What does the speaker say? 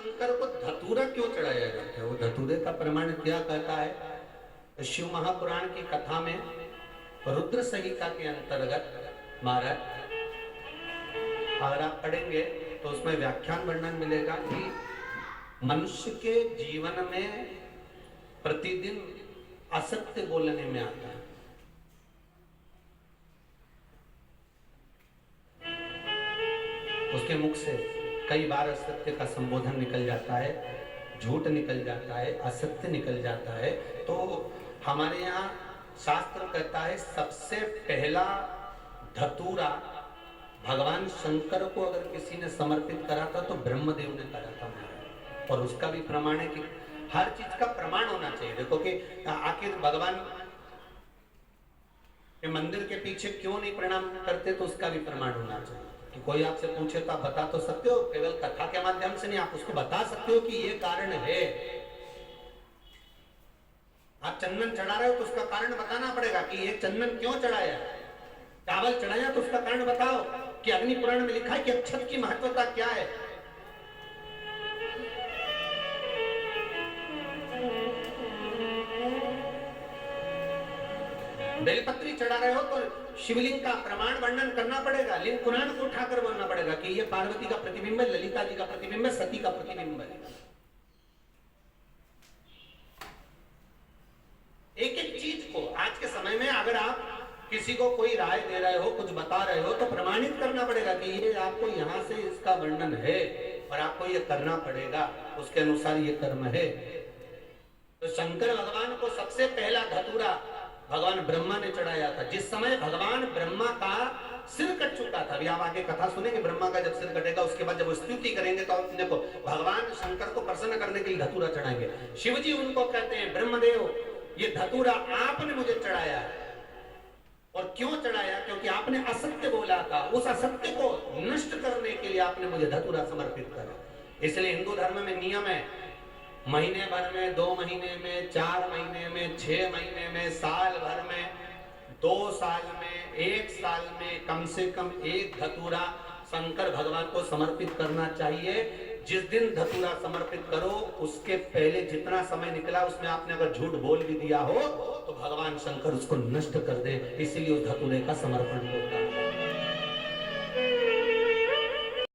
शंकर को धतूरा क्यों चढ़ाया जाता है? वो धतूरे का प्रमाण क्या कहता है? तो शिव महापुराण की कथा में रुद्र संहिता के अंतर्गत महाराज अगर आप पढ़ेंगे तो उसमें व्याख्यान वर्णन मिलेगा कि मनुष्य के जीवन में प्रतिदिन असत्य बोलने में आता है। उसके मुख से कई बार असत्य का संबोधन निकल जाता है, झूठ निकल जाता है, असत्य निकल जाता है। तो हमारे यहाँ शास्त्र कहता है सबसे पहला धतूरा भगवान शंकर को अगर किसी ने समर्पित करा था तो ब्रह्मदेव ने करा था। और उसका भी प्रमाण है कि हर चीज का प्रमाण होना चाहिए। देखो कि आखिर भगवान के मंदिर के पीछे क्यों नहीं प्रणाम करते, तो उसका भी प्रमाण होना चाहिए। कि कोई आपसे पूछे तो आप बता तो सकते हो, केवल कथा के माध्यम से नहीं, आप उसको बता सकते हो कि ये कारण है। आप चंदन चढ़ा रहे हो तो उसका कारण बताना पड़ेगा कि ये चंदन क्यों चढ़ाया। चावल चढ़ाया तो उसका कारण बताओ कि अग्नि पुराण में लिखा है कि अक्षत की महत्वता क्या है। बेलपत्री चढ़ा रहे हो तो शिवलिंग का प्रमाण वर्णन करना पड़ेगा, लिंग पुराण को उठाकर बोलना पड़ेगा कि ये पार्वती का प्रतिबिंब है, ललिता जी का प्रतिबिंब है, सती का प्रतिबिंब है। एक एक चीज को आज के समय में अगर आप किसी को कोई राय दे रहे हो, कुछ बता रहे हो, तो प्रमाणित करना पड़ेगा कि ये आपको यहाँ से इसका वर्णन है और आपको ये करना पड़ेगा, उसके अनुसार ये कर्म है। तो शंकर भगवान को सबसे पहला धतूरा भगवान ब्रह्मा ने चढ़ाया था। जिस समय भगवान ब्रह्मा का सिर कट चुका था, अभी आप आगे कथा सुनेंगे, ब्रह्मा का जब सिर कटेगा उसके बाद जब वो स्तुति करेंगे तो देखो भगवान शंकर को प्रसन्न करने के लिए धतूरा चढ़ाएंगे। शिव जी उनको कहते हैं ब्रह्मदेव ये धतूरा आपने मुझे चढ़ाया है। और क्यों चढ़ाया? क्योंकि आपने असत्य बोला था, उस असत्य को नष्ट करने के लिए आपने मुझे धतूरा समर्पित करा। इसलिए हिंदू धर्म में नियम है, महीने भर में, 2 महीने में, 4 महीने में, 6 महीने में, साल भर में, 2 साल में, 1 साल में कम से कम एक धतूरा शंकर भगवान को समर्पित करना चाहिए। जिस दिन धतूरा समर्पित करो उसके पहले जितना समय निकला उसमें आपने अगर झूठ बोल भी दिया हो तो भगवान शंकर उसको नष्ट कर दे, इसीलिए उस धतूरे का समर्पण होता है।